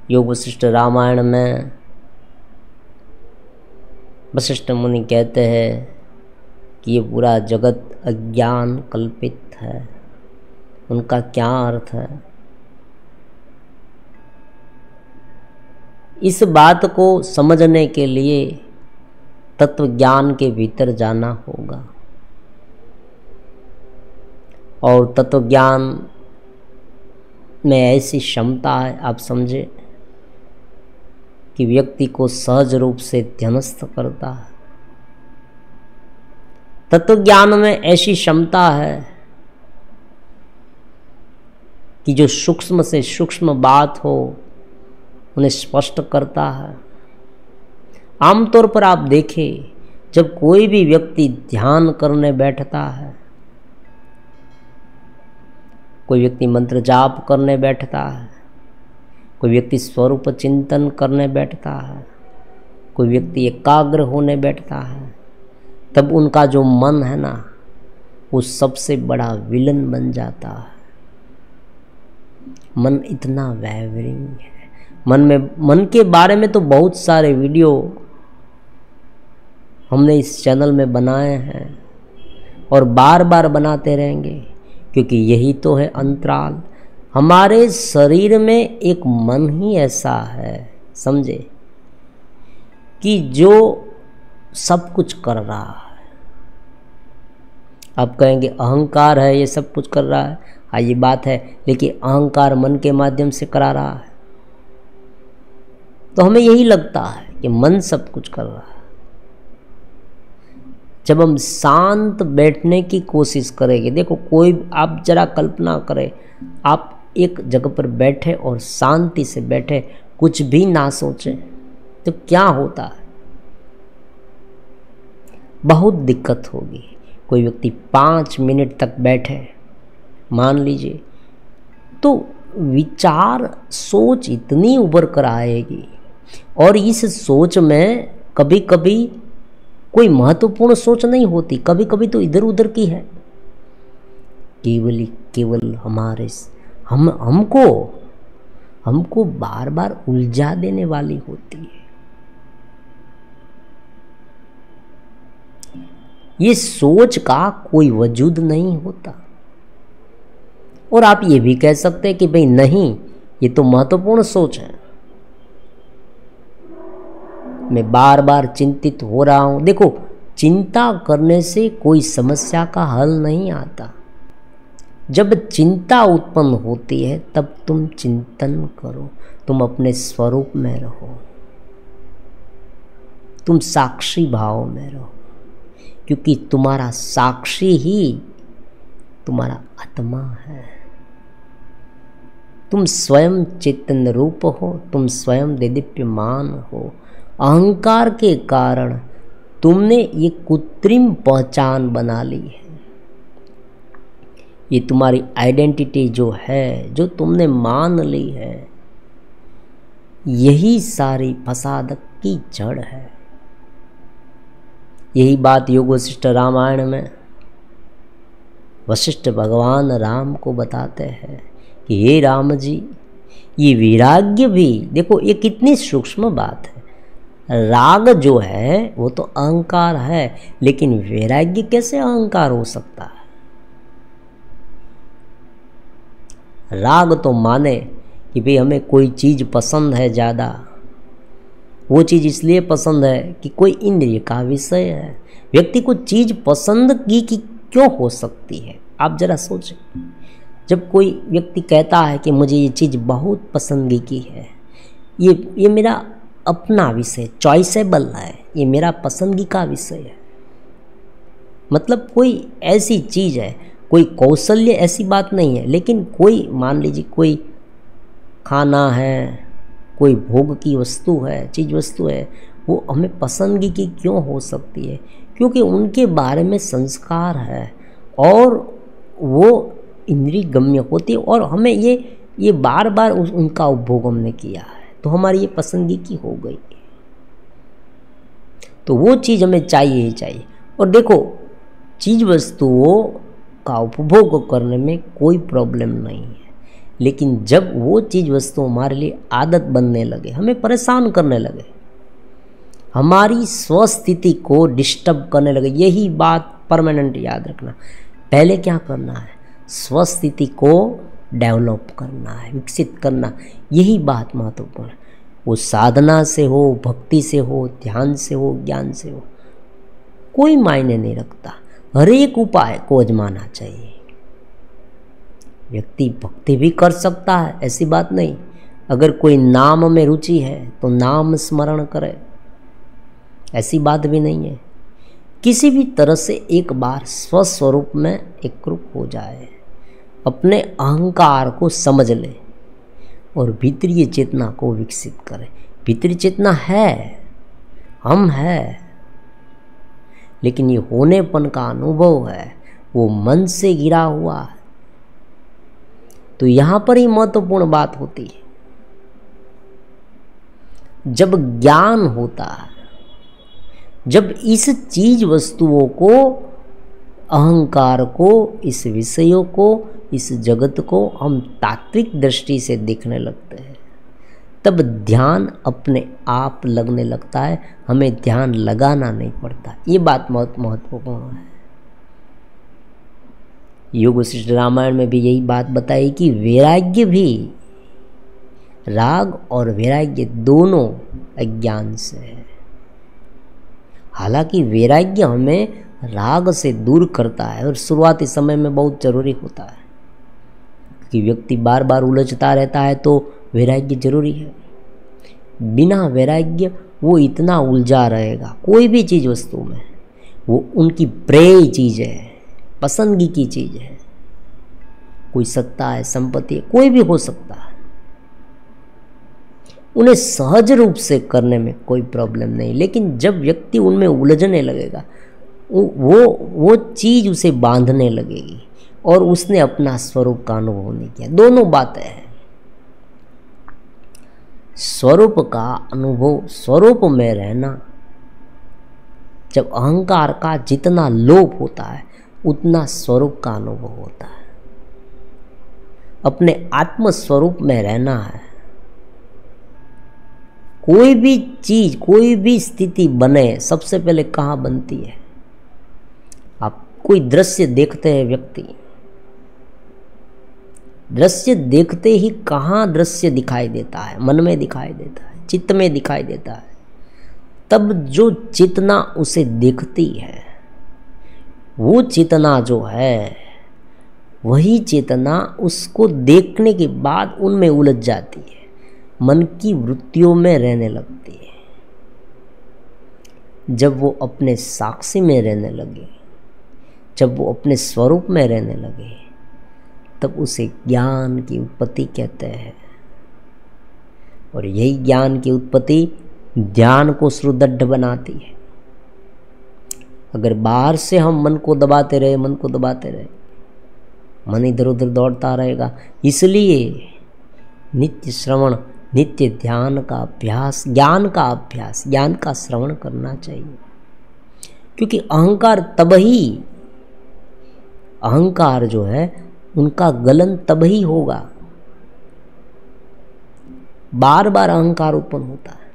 योग वशिष्ठ रामायण में वशिष्ठ मुनि कहते हैं कि ये पूरा जगत अज्ञान कल्पित है। उनका क्या अर्थ है? इस बात को समझने के लिए तत्व ज्ञान के भीतर जाना होगा, और तत्व ज्ञान में ऐसी क्षमता है, आप समझे, कि व्यक्ति को सहज रूप से ध्यनस्थ करता है। तत्व ज्ञान में ऐसी क्षमता है कि जो सूक्ष्म से सूक्ष्म बात हो उन्हें स्पष्ट करता है। आमतौर पर आप देखें, जब कोई भी व्यक्ति ध्यान करने बैठता है, कोई व्यक्ति मंत्र जाप करने बैठता है, कोई व्यक्ति स्वरूप चिंतन करने बैठता है, कोई व्यक्ति एकाग्र होने बैठता है, तब उनका जो मन है ना, वो सबसे बड़ा विलन बन जाता है। मन इतना वैवरिंग है। मन के बारे में तो बहुत सारे वीडियो हमने इस चैनल में बनाए हैं और बार बार बनाते रहेंगे, क्योंकि यही तो है अंतराल। हमारे शरीर में एक मन ही ऐसा है, समझे, कि जो सब कुछ कर रहा है। आप कहेंगे अहंकार है ये सब कुछ कर रहा है। हाँ, ये बात है, लेकिन अहंकार मन के माध्यम से करा रहा है। तो हमें यही लगता है कि मन सब कुछ कर रहा है। जब हम शांत बैठने की कोशिश करेंगे, देखो, कोई, आप जरा कल्पना करें, आप एक जगह पर बैठे और शांति से बैठे, कुछ भी ना सोचें, तो क्या होता है? बहुत दिक्कत होगी। कोई व्यक्ति 5 मिनट तक बैठे, मान लीजिए, तो विचार, सोच इतनी उभर कर आएगी, और इस सोच में कभी कभी कोई महत्वपूर्ण सोच नहीं होती, कभी कभी तो इधर उधर की है, केवल हमारे हमको बार बार उलझा देने वाली होती है। ये सोच का कोई वजूद नहीं होता। और आप ये भी कह सकते हैं कि भाई नहीं, ये तो महत्वपूर्ण सोच है, मैं बार बार चिंतित हो रहा हूं। देखो, चिंता करने से कोई समस्या का हल नहीं आता। जब चिंता उत्पन्न होती है तब तुम चिंतन करो, तुम अपने स्वरूप में रहो, तुम साक्षी भाव में रहो, क्योंकि तुम्हारा साक्षी ही तुम्हारा आत्मा है। तुम स्वयं चैतन्य रूप हो, तुम स्वयं देदीप्यमान हो। अहंकार के कारण तुमने ये कृत्रिम पहचान बना ली है। ये तुम्हारी आइडेंटिटी जो है, जो तुमने मान ली है, यही सारी फसाद की जड़ है। यही बात योग वशिष्ठ रामायण में वशिष्ठ भगवान राम को बताते हैं कि हे राम जी, ये वैराग्य भी, देखो, ये कितनी सूक्ष्म बात है। राग जो है वो तो अहंकार है, लेकिन वैराग्य कैसे अहंकार हो सकता है? राग तो माने कि भाई हमें कोई चीज़ पसंद है ज़्यादा, वो चीज़ इसलिए पसंद है कि कोई इंद्रिय का विषय है। व्यक्ति को चीज़ पसंद की क्यों हो सकती है? आप जरा सोचें। जब कोई व्यक्ति कहता है कि मुझे ये चीज़ बहुत पसंद की है, ये मेरा अपना विषय, चॉइसेबल है, ये मेरा पसंदगी का विषय है, मतलब कोई ऐसी चीज़ है, कोई कौशल्य, ऐसी बात नहीं है, लेकिन कोई, मान लीजिए, कोई खाना है, कोई भोग की वस्तु है, चीज़ वस्तु है, वो हमें पसंदगी की क्यों हो सकती है? क्योंकि उनके बारे में संस्कार है और वो इंद्रिय गम्य होती है, और हमें ये बार बार उनका उपभोग हमने किया है, तो हमारी ये पसंदगी की हो गई, तो वो चीज़ हमें चाहिए ही चाहिए। और देखो, चीज़ वस्तुओं का उपभोग करने में कोई प्रॉब्लम नहीं है, लेकिन जब वो चीज़ वस्तु हमारे लिए आदत बनने लगे, हमें परेशान करने लगे, हमारी स्वस्थिति को डिस्टर्ब करने लगे, यही बात परमानेंट याद रखना। पहले क्या करना है? स्वस्थिति को डेवलप करना है, विकसित करना, यही बात महत्वपूर्ण है। वो साधना से हो, भक्ति से हो, ध्यान से हो, ज्ञान से हो, कोई मायने नहीं रखता। हर एक उपाय को आजमाना चाहिए। व्यक्ति भक्ति भी कर सकता है, ऐसी बात नहीं। अगर कोई नाम में रुचि है तो नाम स्मरण करे, ऐसी बात भी नहीं है। किसी भी तरह से एक बार स्वस्वरूप में एकरूप हो जाए, अपने अहंकार को समझ ले और भीतरी चेतना को विकसित करे। भीतरी चेतना है, हम है, लेकिन ये होनेपन का अनुभव है, वो मन से गिरा हुआ है। तो यहाँ पर ही महत्वपूर्ण बात होती है, जब ज्ञान होता है, जब इस चीज वस्तुओं को, अहंकार को, इस विषयों को, इस जगत को हम तात्विक दृष्टि से देखने लगते हैं, तब ध्यान अपने आप लगने लगता है, हमें ध्यान लगाना नहीं पड़ता। ये बात बहुत महत्वपूर्ण है। योग वशिष्ठ रामायण में भी यही बात बताई कि वैराग्य भी, राग और वैराग्य दोनों अज्ञान से है। हालांकि वैराग्य हमें राग से दूर करता है और शुरुआती समय में बहुत जरूरी होता है, कि व्यक्ति बार बार उलझता रहता है तो वैराग्य जरूरी है। बिना वैराग्य वो इतना उलझा रहेगा कोई भी चीज़ वस्तु में, वो उनकी प्रिय चीज़ है, पसंदगी की चीज़ है, कोई सत्ता है, संपत्ति है, कोई भी हो सकता है, उन्हें सहज रूप से करने में कोई प्रॉब्लम नहीं। लेकिन जब व्यक्ति उनमें उलझने लगेगा, वो चीज़ उसे बांधने लगेगी और उसने अपना स्वरूप का अनुभव नहीं किया। दोनों बातें हैं। स्वरूप का अनुभव, स्वरूप में रहना, जब अहंकार का जितना लोप होता है उतना स्वरूप का अनुभव होता है। अपने आत्म स्वरूप में रहना है। कोई भी चीज, कोई भी स्थिति बने, सबसे पहले कहाँ बनती है? आप कोई दृश्य देखते हैं, व्यक्ति दृश्य देखते ही कहाँ दृश्य दिखाई देता है? मन में दिखाई देता है, चित्त में दिखाई देता है। तब जो चेतना उसे देखती है, वो चेतना जो है, वही चेतना उसको देखने के बाद उनमें उलझ जाती है, मन की वृत्तियों में रहने लगती है। जब वो अपने साक्षी में रहने लगे, जब वो अपने स्वरूप में रहने लगे, तब उसे ज्ञान की उत्पत्ति कहते हैं। और यही ज्ञान की उत्पत्ति ध्यान को सुदृढ़ बनाती है। अगर बाहर से हम मन को दबाते रहे, मन को दबाते रहे, मन इधर उधर दौड़ता रहेगा। इसलिए नित्य श्रवण, नित्य ध्यान का अभ्यास, ज्ञान का अभ्यास, ज्ञान का श्रवण करना चाहिए। क्योंकि अहंकार तब ही, अहंकार जो है उनका गलन तब ही होगा, बार बार अहंकार उत्पन्न होता है,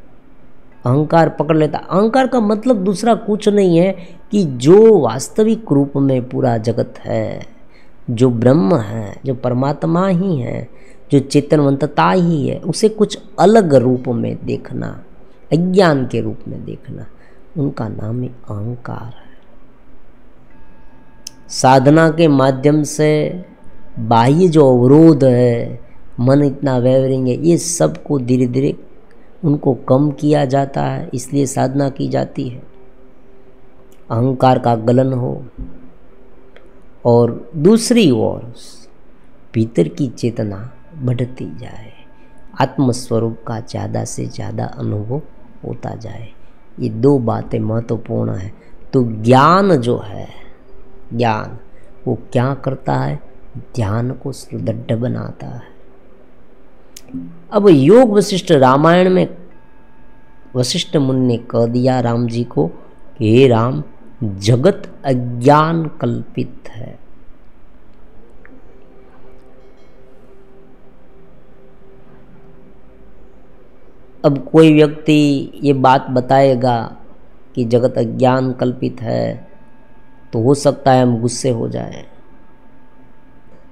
अहंकार पकड़ लेता है। अहंकार का मतलब दूसरा कुछ नहीं है कि जो वास्तविक रूप में पूरा जगत है, जो ब्रह्म है, जो परमात्मा ही है, जो चेतनवंतता ही है, उसे कुछ अलग रूप में देखना, अज्ञान के रूप में देखना, उनका नाम ही अहंकार है। साधना के माध्यम से बाह्य जो अवरोध है, मन इतना वेवरिंग है, ये सब को धीरे धीरे उनको कम किया जाता है। इसलिए साधना की जाती है, अहंकार का गलन हो। और दूसरी ओर भीतर की चेतना बढ़ती जाए, आत्मस्वरूप का ज़्यादा से ज़्यादा अनुभव होता जाए। ये दो बातें महत्वपूर्ण हैं। तो ज्ञान जो है, ज्ञान वो क्या करता है? ध्यान को सुदृढ़ बनाता है। अब योग वशिष्ठ रामायण में वशिष्ठ मुनि ने कह दिया राम जी को कि हे राम, जगत अज्ञान कल्पित है। अब कोई व्यक्ति ये बात बताएगा कि जगत अज्ञान कल्पित है, तो हो सकता है हम गुस्से हो जाएं।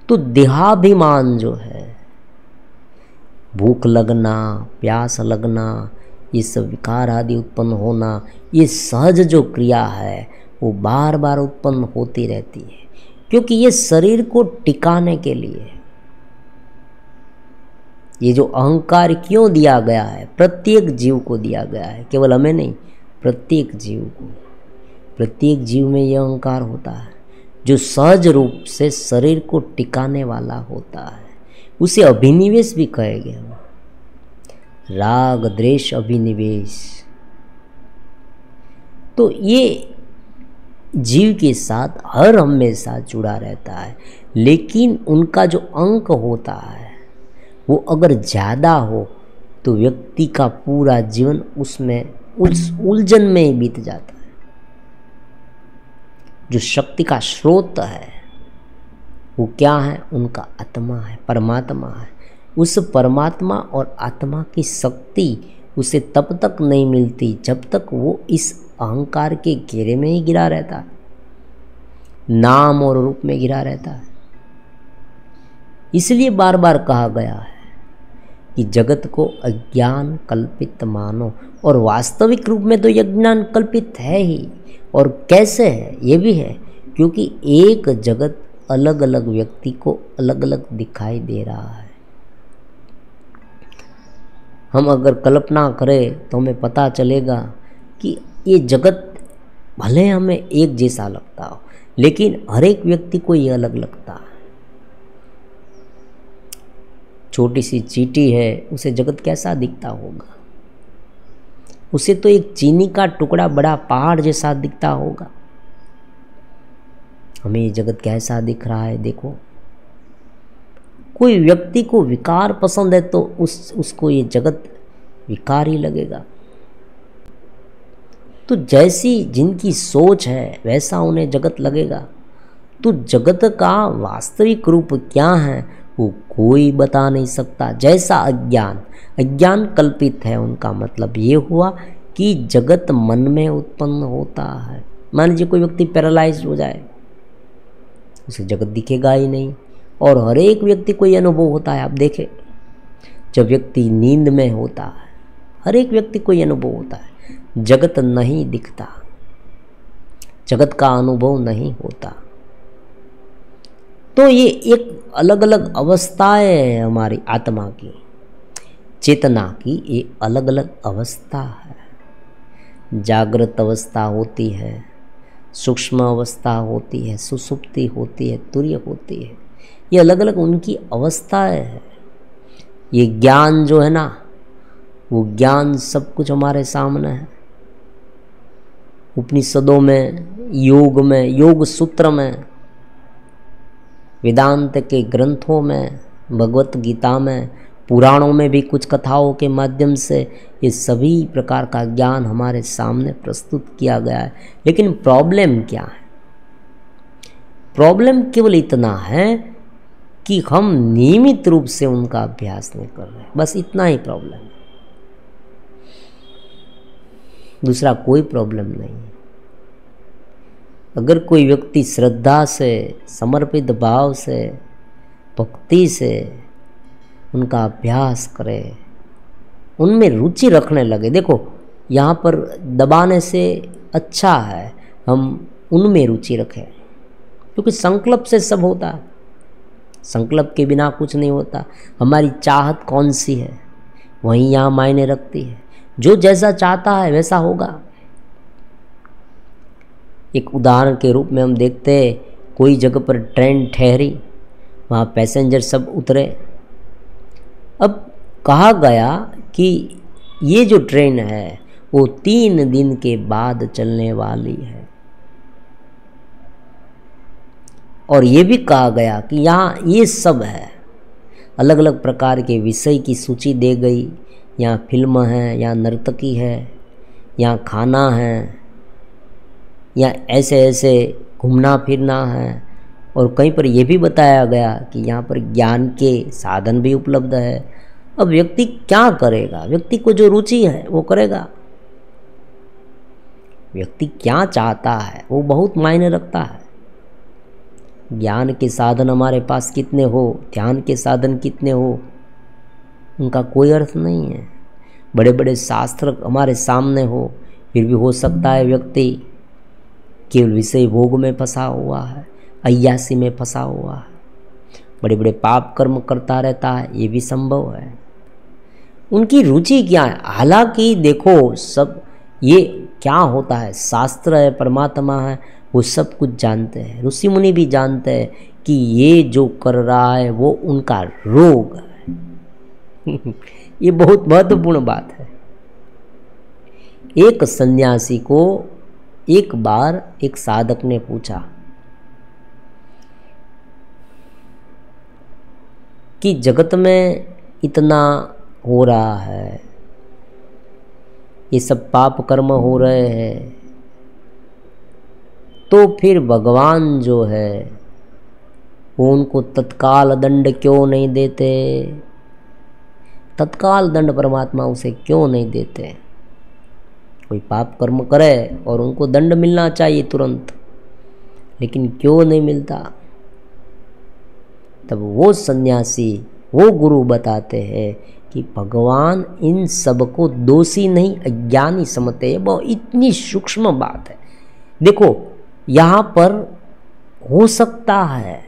तो देहाभिमान जो है, भूख लगना, प्यास लगना, ये सब विकार आदि उत्पन्न होना, ये सहज जो क्रिया है वो बार बार उत्पन्न होती रहती है, क्योंकि ये शरीर को टिकाने के लिए। ये जो अहंकार क्यों दिया गया है, प्रत्येक जीव को दिया गया है, केवल हमें नहीं, प्रत्येक जीव को। प्रत्येक जीव में यह अहंकार होता है जो सहज रूप से शरीर को टिकाने वाला होता है। उसे अभिनिवेश भी कहेंगे हम, राग द्वेष अभिनिवेश। तो ये जीव के साथ हर हमेशा जुड़ा रहता है, लेकिन उनका जो अंक होता है वो अगर ज़्यादा हो तो व्यक्ति का पूरा जीवन उसमें उस उलझन में ही बीत जाता है। जो शक्ति का स्रोत है वो क्या है? उनका आत्मा है, परमात्मा है। उस परमात्मा और आत्मा की शक्ति उसे तब तक नहीं मिलती जब तक वो इस अहंकार के घेरे में ही गिरा रहता है, नाम और रूप में गिरा रहता है। इसलिए बार बार कहा गया है कि जगत को अज्ञान कल्पित मानो, और वास्तविक रूप में तो यह ज्ञान कल्पित है ही। और कैसे है? ये भी है क्योंकि एक जगत अलग अलग व्यक्ति को अलग अलग दिखाई दे रहा है। हम अगर कल्पना करें तो हमें पता चलेगा कि ये जगत भले हमें एक जैसा लगता हो, लेकिन हर एक व्यक्ति को ये अलग लगता है। छोटी सी चींटी है, उसे जगत कैसा दिखता होगा? उसे तो एक चीनी का टुकड़ा बड़ा पहाड़ जैसा दिखता होगा। हमें ये जगत कैसा दिख रहा है देखो। कोई व्यक्ति को विकार पसंद है तो उसको ये जगत विकार ही लगेगा। तो जैसी जिनकी सोच है वैसा उन्हें जगत लगेगा। तो जगत का वास्तविक रूप क्या है वो कोई बता नहीं सकता। जैसा अज्ञान कल्पित है, उनका मतलब ये हुआ कि जगत मन में उत्पन्न होता है। मान लीजिए कोई व्यक्ति पैरालाइज हो जाए, उसे जगत दिखेगा ही नहीं। और हर एक व्यक्ति को ये अनुभव होता है। आप देखें, जब व्यक्ति नींद में होता है, हर एक व्यक्ति को ये अनुभव होता है, जगत नहीं दिखता, जगत का अनुभव नहीं होता। तो ये एक अलग अलग अवस्थाएं हैं हमारी आत्मा की, चेतना की। ये अलग अलग अवस्था है। जागृत अवस्था होती है, सूक्ष्म अवस्था होती है, सुषुप्ति होती है, तुर्य होती है। ये अलग अलग उनकी अवस्थाएं हैं। ये ज्ञान जो है ना, वो ज्ञान सब कुछ हमारे सामने है। उपनिषदों में, योग सूत्र में, वेदांत के ग्रंथों में, भगवत गीता में, पुराणों में भी कुछ कथाओं के माध्यम से ये सभी प्रकार का ज्ञान हमारे सामने प्रस्तुत किया गया है। लेकिन प्रॉब्लम क्या है? प्रॉब्लम केवल इतना है कि हम नियमित रूप से उनका अभ्यास नहीं कर रहे, बस इतना ही प्रॉब्लम है। दूसरा कोई प्रॉब्लम नहीं है। अगर कोई व्यक्ति श्रद्धा से, समर्पित भाव से, भक्ति से उनका अभ्यास करे, उनमें रुचि रखने लगे। देखो, यहाँ पर दबाने से अच्छा है हम उनमें रुचि रखें, क्योंकि संकल्प से सब होता है। संकल्प के बिना कुछ नहीं होता। हमारी चाहत कौन सी है वही यहाँ मायने रखती है। जो जैसा चाहता है वैसा होगा। एक उदाहरण के रूप में हम देखते हैं, कोई जगह पर ट्रेन ठहरी, वहाँ पैसेंजर सब उतरे। अब कहा गया कि ये जो ट्रेन है वो 3 दिन के बाद चलने वाली है। और ये भी कहा गया कि यहाँ ये सब है, अलग अलग प्रकार के विषय की सूची दे गई। यहाँ फिल्म है, यहाँ नर्तकी है, यहाँ खाना है, यहाँ ऐसे ऐसे घूमना फिरना है। और कहीं पर यह भी बताया गया कि यहाँ पर ज्ञान के साधन भी उपलब्ध है, अब व्यक्ति क्या करेगा? व्यक्ति को जो रुचि है वो करेगा। व्यक्ति क्या चाहता है वो बहुत मायने रखता है। ज्ञान के साधन हमारे पास कितने हो, ध्यान के साधन कितने हो, उनका कोई अर्थ नहीं है। बड़े बड़े शास्त्र हमारे सामने हो, फिर भी हो सकता है व्यक्ति केवल विषय भोग में फंसा हुआ है, अय्यासी में फंसा हुआ है, बड़े बड़े पाप कर्म करता रहता है, ये भी संभव है। उनकी रुचि क्या है? हालांकि देखो, सब ये क्या होता है, शास्त्र है, परमात्मा है, वो सब कुछ जानते हैं। ऋषि मुनि भी जानते हैं कि ये जो कर रहा है वो उनका रोग है। ये बहुत महत्वपूर्ण बात है। एक सन्यासी को एक बार एक साधक ने पूछा कि जगत में इतना हो रहा है, ये सब पाप कर्म हो रहे हैं, तो फिर भगवान जो है वो उनको तत्काल दंड क्यों नहीं देते? तत्काल दंड परमात्मा उसे क्यों नहीं देते? कोई पाप कर्म करे और उनको दंड मिलना चाहिए तुरंत, लेकिन क्यों नहीं मिलता? तब वो सन्यासी, वो गुरु बताते हैं कि भगवान इन सब को दोषी नहीं, अज्ञानी समझते हैं। वो इतनी सूक्ष्म बात है। देखो, यहाँ पर हो सकता है,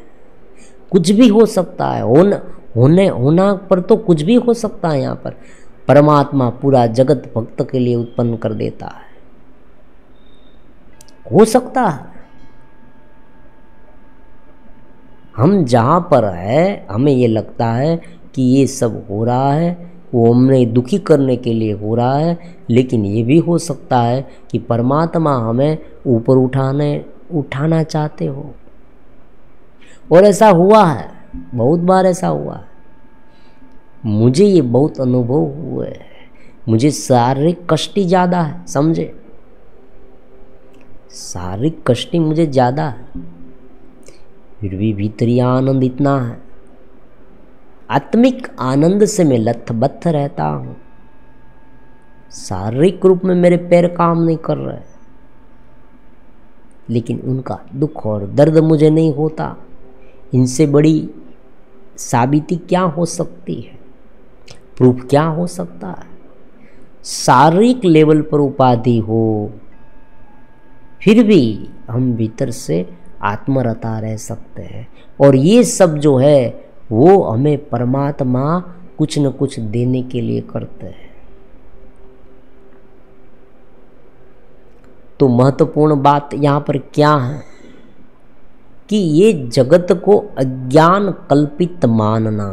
कुछ भी हो सकता है, होना पर तो कुछ भी हो सकता है। यहाँ पर परमात्मा पूरा जगत भक्त के लिए उत्पन्न कर देता है, हो सकता है। हम जहाँ पर है, हमें ये लगता है कि ये सब हो रहा है, वो हमें दुखी करने के लिए हो रहा है, लेकिन ये भी हो सकता है कि परमात्मा हमें ऊपर उठाना चाहते हो। और ऐसा हुआ है, बहुत बार ऐसा हुआ है। मुझे ये बहुत अनुभव हुए हैं। मुझे शारीरिक कष्ट ज़्यादा है, समझे, शारीरिक कष्ट मुझे ज़्यादा है, फिर भी भीतरी आनंद इतना है। आत्मिक आनंद से मैं लथबथ रहता हूँ। शारीरिक रूप में मेरे पैर काम नहीं कर रहे, लेकिन उनका दुख और दर्द मुझे नहीं होता। इनसे बड़ी साबिती क्या हो सकती है? प्रूफ क्या हो सकता है? शारीरिक लेवल पर उपाधि हो, फिर भी हम भीतर से आत्मरता रह सकते हैं। और ये सब जो है वो हमें परमात्मा कुछ न कुछ देने के लिए करते हैं। तो महत्वपूर्ण बात यहाँ पर क्या है कि ये जगत को अज्ञान कल्पित मानना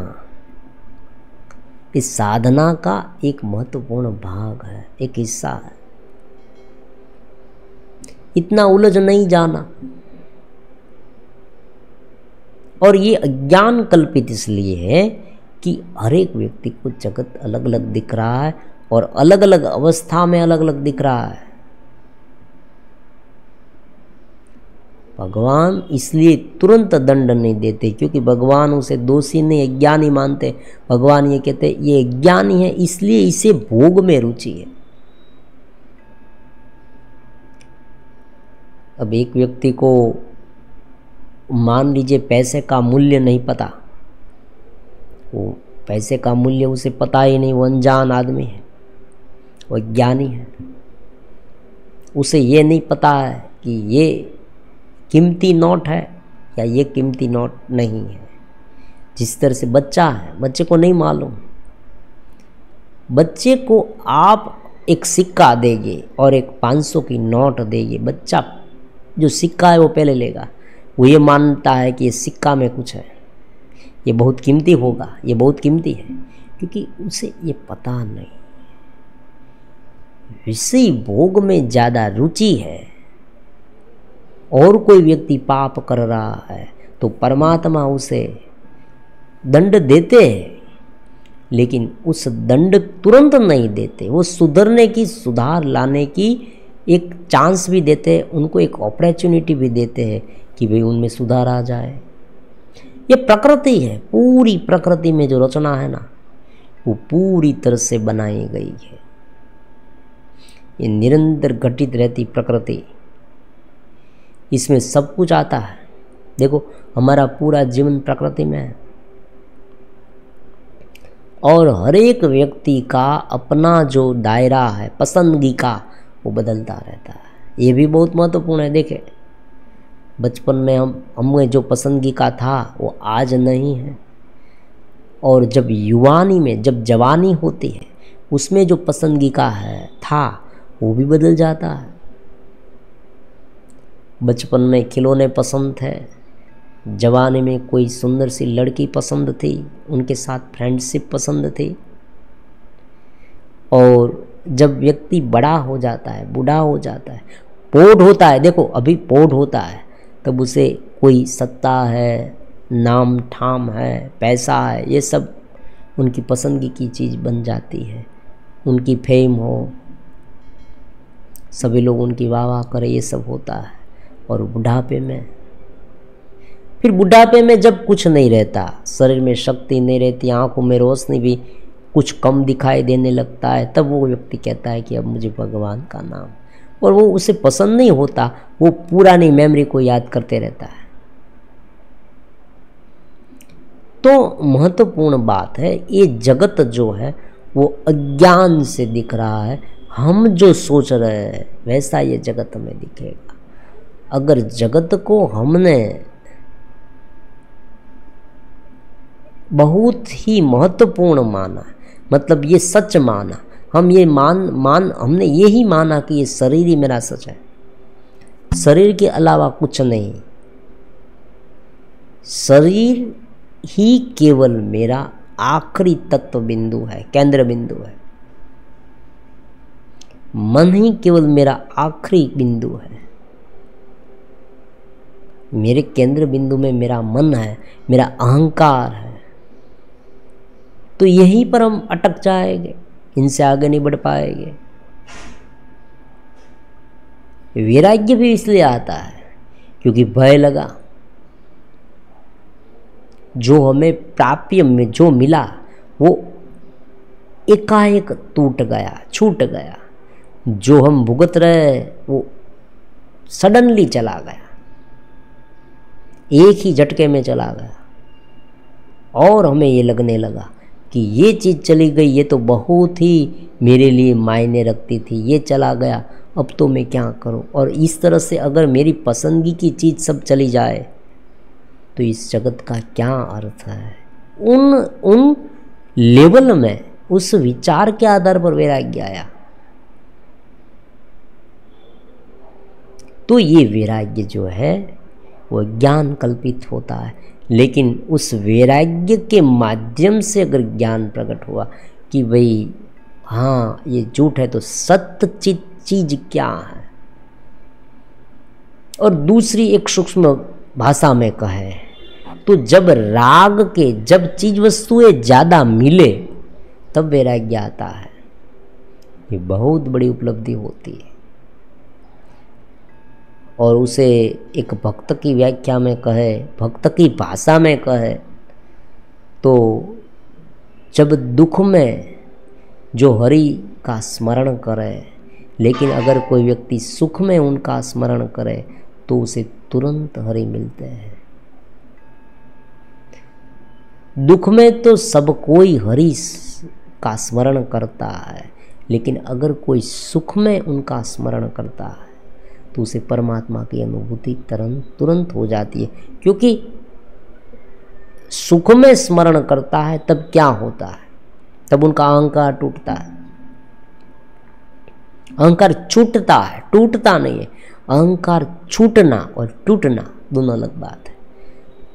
इस साधना का एक महत्वपूर्ण भाग है, एक हिस्सा है। इतना उलझ नहीं जाना। और ये अज्ञान कल्पित इसलिए है कि हर एक व्यक्ति को जगत अलग अलग दिख रहा है और अलग अलग अवस्था में अलग अलग दिख रहा है। भगवान इसलिए तुरंत दंड नहीं देते क्योंकि भगवान उसे दोषी नहीं, अज्ञानी मानते। भगवान ये कहते ये अज्ञानी है, इसलिए इसे भोग में रुचि है। अब एक व्यक्ति को मान लीजिए पैसे का मूल्य नहीं पता, वो पैसे का मूल्य उसे पता ही नहीं, वो अनजान आदमी है, वो अज्ञानी है। उसे ये नहीं पता है कि ये कीमती नोट है या ये कीमती नोट नहीं है। जिस तरह से बच्चा है, बच्चे को नहीं मालूम। बच्चे को आप एक सिक्का देंगे और एक 500 की नोट देंगे, बच्चा जो सिक्का है वो पहले लेगा। वो ये मानता है कि ये सिक्का में कुछ है, ये बहुत कीमती होगा, ये बहुत कीमती है, क्योंकि उसे ये पता नहीं। विषय भोग में ज़्यादा रुचि है और कोई व्यक्ति पाप कर रहा है तो परमात्मा उसे दंड देते हैं, लेकिन उस दंड तुरंत नहीं देते। वो सुधरने की, सुधार लाने की एक चांस भी देते हैं, उनको एक अपॉर्चुनिटी भी देते हैं कि भाई उनमें सुधार आ जाए। ये प्रकृति है, पूरी प्रकृति में जो रचना है ना, वो पूरी तरह से बनाई गई है। ये निरंतर घटित रहती प्रकृति, इसमें सब कुछ आता है। देखो हमारा पूरा जीवन प्रकृति में है और हर एक व्यक्ति का अपना जो दायरा है पसंदगी का वो बदलता रहता है। ये भी बहुत महत्वपूर्ण है। देखे बचपन में हमें जो पसंदगी का था वो आज नहीं है, और जब युवानी में जब जवानी होती है उसमें जो पसंदगी का है था वो भी बदल जाता है। बचपन में खिलौने पसंद थे, जवानी में कोई सुंदर सी लड़की पसंद थी, उनके साथ फ्रेंडशिप पसंद थी, और जब व्यक्ति बड़ा हो जाता है, बूढ़ा हो जाता है, पौध होता है, देखो अभी पौध होता है, तब उसे कोई सत्ता है, नाम ठाम है, पैसा है, ये सब उनकी पसंदगी की चीज़ बन जाती है। उनकी फेम हो, सभी लोग उनकी वाह वाह करें, ये सब होता है। और बुढ़ापे में, फिर बुढ़ापे में जब कुछ नहीं रहता, शरीर में शक्ति नहीं रहती, आंखों में रोशनी भी कुछ कम दिखाई देने लगता है, तब वो व्यक्ति कहता है कि अब मुझे भगवान का नाम, और वो उसे पसंद नहीं होता, वो पुरानी मेमोरी को याद करते रहता है। तो महत्वपूर्ण बात है, ये जगत जो है वो अज्ञान से दिख रहा है। हम जो सोच रहे हैं वैसा ये जगत में दिखेगा। अगर जगत को हमने बहुत ही महत्वपूर्ण माना, मतलब ये सच माना, हम ये हमने यही माना कि ये शरीर ही मेरा सच है, शरीर के अलावा कुछ नहीं, शरीर ही केवल मेरा आखिरी तत्व बिंदु है, केंद्र बिंदु है, मन ही केवल मेरा आखिरी बिंदु है। मेरे केंद्र बिंदु में मेरा मन है, मेरा अहंकार है, तो यहीं पर हम अटक जाएंगे, इनसे आगे नहीं बढ़ पाएंगे। वैराग्य भी इसलिए आता है क्योंकि भय लगा, जो हमें प्राप्य में जो मिला वो एकाएक टूट गया, छूट गया, जो हम भुगत रहे वो सडनली चला गया, एक ही झटके में चला गया, और हमें ये लगने लगा कि ये चीज़ चली गई, ये तो बहुत ही मेरे लिए मायने रखती थी, ये चला गया, अब तो मैं क्या करूं। और इस तरह से अगर मेरी पसंदगी की चीज़ सब चली जाए तो इस जगत का क्या अर्थ है। उन लेवल में उस विचार के आधार पर वैराग्य आया। तो ये वैराग्य जो है वो ज्ञान कल्पित होता है, लेकिन उस वैराग्य के माध्यम से अगर ज्ञान प्रकट हुआ कि भाई हाँ ये झूठ है, तो सत्य चीज क्या है। और दूसरी एक सूक्ष्म भाषा में कहे तो जब राग के, जब चीज वस्तुएं ज़्यादा मिले तब वैराग्य आता है। ये बहुत बड़ी उपलब्धि होती है। और उसे एक भक्त की व्याख्या में कहे, भक्त की भाषा में कहे तो जब दुख में जो हरि का स्मरण करे, लेकिन अगर कोई व्यक्ति सुख में उनका स्मरण करे तो उसे तुरंत हरि मिलते हैं। दुख में तो सब कोई हरि का स्मरण करता है, लेकिन अगर कोई सुख में उनका स्मरण करता है तो उसे परमात्मा की अनुभूति तुरंत हो जाती है। क्योंकि सुख में स्मरण करता है तब क्या होता है, तब उनका अहंकार टूटता है। अहंकार छूटता है, टूटता नहीं है। अहंकार छूटना और टूटना दोनों अलग बात है।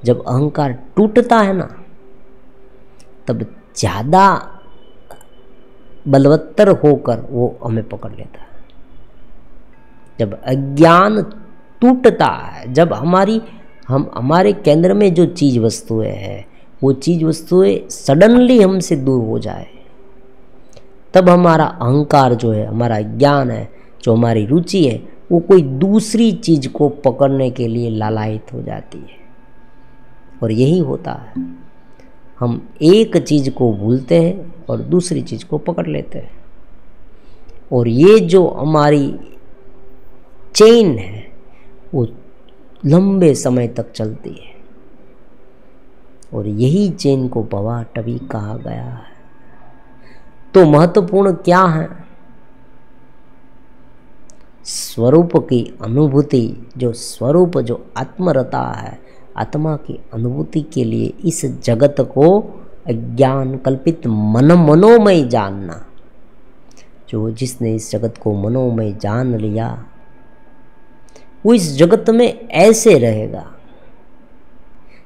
जब अहंकार टूटता है ना तब ज़्यादा बलवत्तर होकर वो हमें पकड़ लेता है। जब अज्ञान टूटता है, जब हमारे केंद्र में जो चीज़ वस्तुएं हैं वो चीज़ वस्तुएं सडनली हमसे दूर हो जाए, तब हमारा अहंकार जो है, हमारा ज्ञान है, जो हमारी रुचि है, वो कोई दूसरी चीज़ को पकड़ने के लिए लालायित हो जाती है। और यही होता है। हम एक चीज़ को भूलते हैं और दूसरी चीज़ को पकड़ लेते हैं, और ये जो हमारी चेन है वो लंबे समय तक चलती है, और यही चेन को भवाटवी कहा गया है। तो महत्वपूर्ण क्या है? स्वरूप की अनुभूति, जो स्वरूप जो आत्मरता है, आत्मा की अनुभूति के लिए इस जगत को अज्ञान कल्पित मनोमय जानना। जो जिसने इस जगत को मनोमय जान लिया वो इस जगत में ऐसे रहेगा,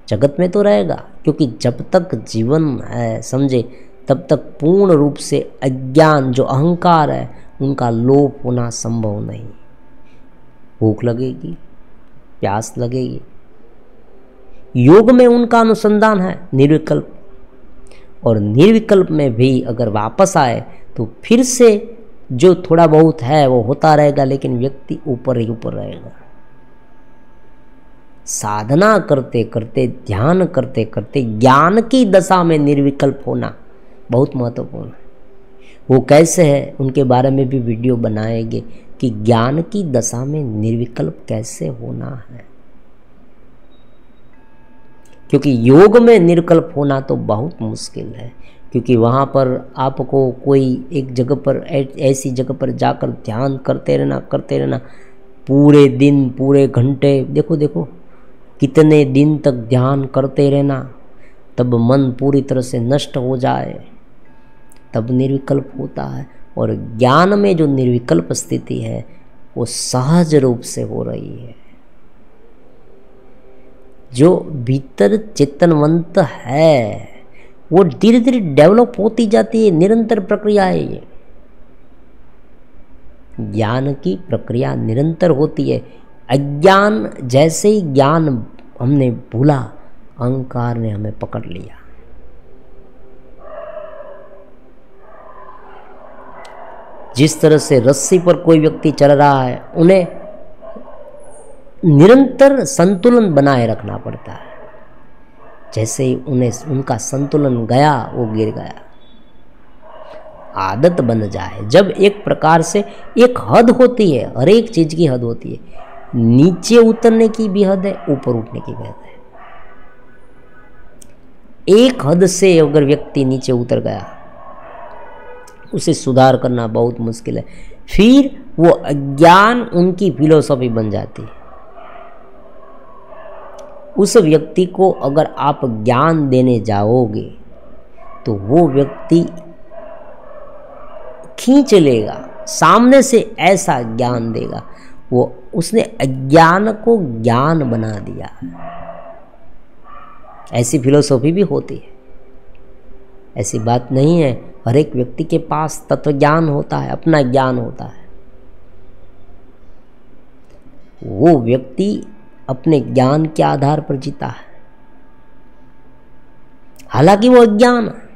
जगत में तो रहेगा, क्योंकि जब तक जीवन है समझे तब तक पूर्ण रूप से अज्ञान जो अहंकार है उनका लोप होना संभव नहीं। भूख लगेगी, प्यास लगेगी, योग में उनका अनुसंधान है निर्विकल्प, और निर्विकल्प में भी अगर वापस आए तो फिर से जो थोड़ा बहुत है वो होता रहेगा, लेकिन व्यक्ति ऊपर ही ऊपर रहेगा। साधना करते करते, ध्यान करते करते ज्ञान की दशा में निर्विकल्प होना बहुत महत्वपूर्ण है। वो कैसे है उनके बारे में भी वीडियो बनाएंगे कि ज्ञान की दशा में निर्विकल्प कैसे होना है, क्योंकि योग में निर्विकल्प होना तो बहुत मुश्किल है, क्योंकि वहाँ पर आपको कोई एक जगह पर ऐसी जगह पर जाकर ध्यान करते रहना पूरे दिन पूरे घंटे, देखो कितने दिन तक ध्यान करते रहना, तब मन पूरी तरह से नष्ट हो जाए तब निर्विकल्प होता है। और ज्ञान में जो निर्विकल्प स्थिति है वो सहज रूप से हो रही है। जो भीतर चेतनवंत है वो धीरे धीरे डेवलप होती जाती है, निरंतर प्रक्रिया है ये। ज्ञान की प्रक्रिया निरंतर होती है। अज्ञान जैसे ही ज्ञान हमने भूला, अहंकार ने हमें पकड़ लिया। जिस तरह से रस्सी पर कोई व्यक्ति चल रहा है, उन्हें निरंतर संतुलन बनाए रखना पड़ता है। जैसे ही उनका संतुलन गया वो गिर गया। आदत बन जाए, जब एक प्रकार से एक हद होती है, हर एक चीज की हद होती है, नीचे उतरने की भी हद है, ऊपर उठने की भी हद है। एक हद से अगर व्यक्ति नीचे उतर गया उसे सुधार करना बहुत मुश्किल है। फिर वो अज्ञान उनकी फिलॉसफी बन जाती है। उस व्यक्ति को अगर आप ज्ञान देने जाओगे तो वो व्यक्ति खींच लेगा, सामने से ऐसा ज्ञान देगा, वो उसने अज्ञान को ज्ञान बना दिया। ऐसी फिलॉसफी भी होती है, ऐसी बात नहीं है। हर एक व्यक्ति के पास तत्व ज्ञान होता है, अपना ज्ञान होता है। वो व्यक्ति अपने ज्ञान के आधार पर जीता है। हालांकि वो अज्ञान है,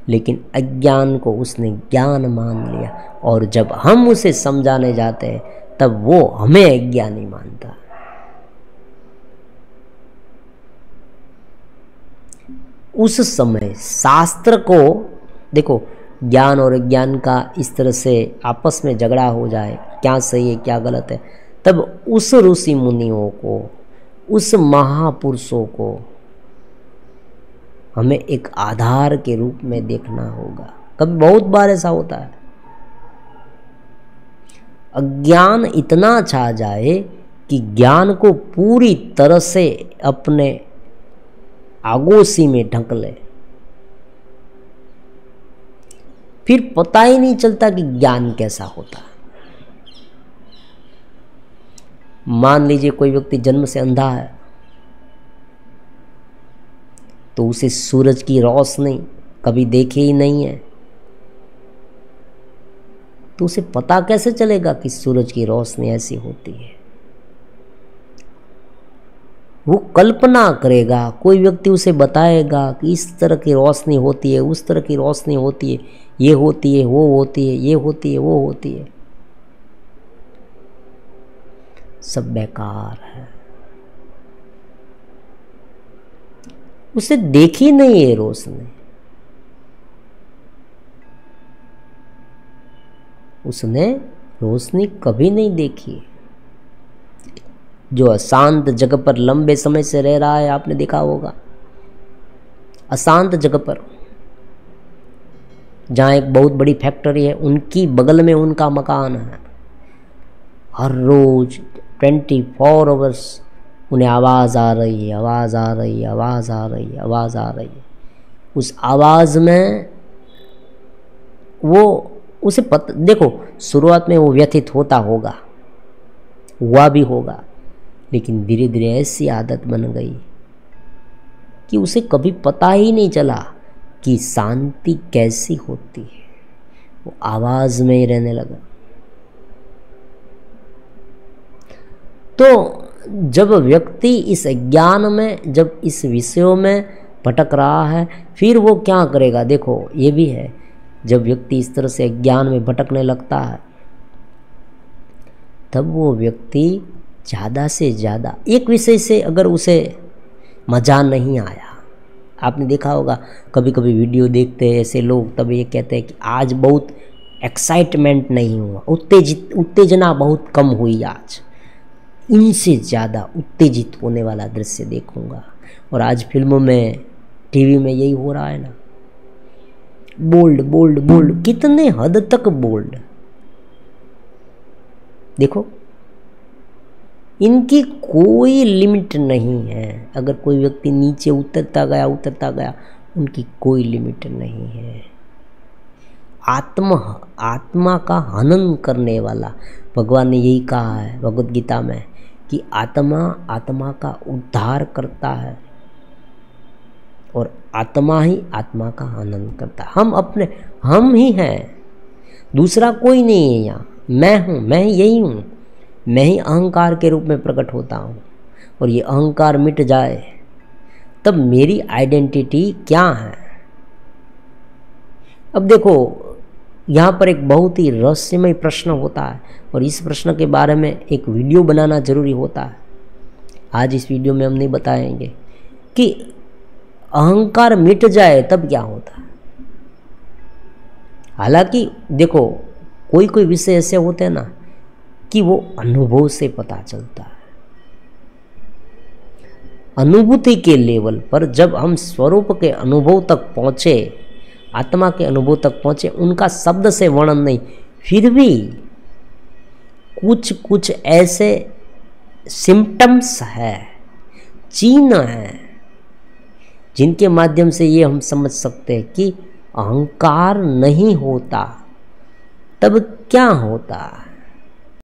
लेकिन अज्ञान को उसने ज्ञान मान लिया, और जब हम उसे समझाने जाते हैं तब वो हमें अज्ञानी मानता है। उस समय शास्त्र को देखो, ज्ञान और अज्ञान का इस तरह से आपस में झगड़ा हो जाए, क्या सही है क्या गलत है, तब उस ऋषि मुनियों को, उस महापुरुषों को हमें एक आधार के रूप में देखना होगा। कभी बहुत बार ऐसा होता है, अज्ञान इतना छा जाए कि ज्ञान को पूरी तरह से अपने आगोशी में ढक ले, फिर पता ही नहीं चलता कि ज्ञान कैसा होता है। मान लीजिए कोई व्यक्ति जन्म से अंधा है, तो उसे सूरज की रोशनी कभी देखे ही नहीं है, तो उसे पता कैसे चलेगा कि सूरज की रोशनी ऐसी होती है? वो कल्पना करेगा, कोई व्यक्ति उसे बताएगा कि इस तरह की रोशनी होती है, उस तरह की रोशनी होती है, ये होती है, वो होती है, ये होती है, वो होती है। सब बेकार है। उसे देखी नहीं है रोशनी, उसने रोशनी कभी नहीं देखी। जो अशांत जगह पर लंबे समय से रह रहा है, आपने देखा होगा, अशांत जगह पर, जहाँ एक बहुत बड़ी फैक्ट्री है, उनकी बगल में उनका मकान है। हर रोज 24 आवर्स उन्हें आवाज़ आ रही है, आवाज़ आ रही है, आवाज़ आ रही है, आवाज़ आ रही है। उस आवाज़ में वो उसे देखो, शुरुआत में वो व्यथित होता होगा, हुआ भी होगा, लेकिन धीरे धीरे ऐसी आदत बन गई कि उसे कभी पता ही नहीं चला कि शांति कैसी होती है। वो आवाज़ में ही रहने लगा। तो जब व्यक्ति इस ज्ञान में, जब इस विषयों में भटक रहा है, फिर वो क्या करेगा? देखो, ये भी है, जब व्यक्ति इस तरह से ज्ञान में भटकने लगता है, तब वो व्यक्ति ज़्यादा से ज़्यादा एक विषय से अगर उसे मज़ा नहीं आया, आपने देखा होगा कभी कभी वीडियो देखते हैं ऐसे लोग, तब ये कहते हैं कि आज बहुत एक्साइटमेंट नहीं हुआ, उत्तेजना बहुत कम हुई, आज इनसे ज़्यादा उत्तेजित होने वाला दृश्य देखूंगा। और आज फिल्मों में, टीवी में यही हो रहा है ना, बोल्ड बोल्ड बोल्ड, कितने हद तक बोल्ड। देखो, इनकी कोई लिमिट नहीं है। अगर कोई व्यक्ति नीचे उतरता गया, उनकी कोई लिमिट नहीं है। आत्मा का हनन करने वाला, भगवान ने यही कहा है भगवद गीता में कि आत्मा का उद्धार करता है और आत्मा ही आत्मा का हनन करता है। हम ही हैं, दूसरा कोई नहीं है यहाँ। मैं हूँ, मैं यही हूँ, मैं ही अहंकार के रूप में प्रकट होता हूँ। और ये अहंकार मिट जाए तब मेरी आइडेंटिटी क्या है? अब देखो, यहाँ पर एक बहुत ही रहस्यमय प्रश्न होता है और इस प्रश्न के बारे में एक वीडियो बनाना जरूरी होता है। आज इस वीडियो में हम नहीं बताएंगे कि अहंकार मिट जाए तब क्या होता है। हालांकि देखो, कोई कोई विषय ऐसे होते हैं ना कि वो अनुभव से पता चलता है। अनुभूति के लेवल पर जब हम स्वरूप के अनुभव तक पहुँचे, आत्मा के अनुभव तक पहुँचे, उनका शब्द से वर्णन नहीं, फिर भी कुछ कुछ ऐसे सिम्टम्स है, चिन्ह है, जिनके माध्यम से ये हम समझ सकते हैं कि अहंकार नहीं होता तब क्या होता है।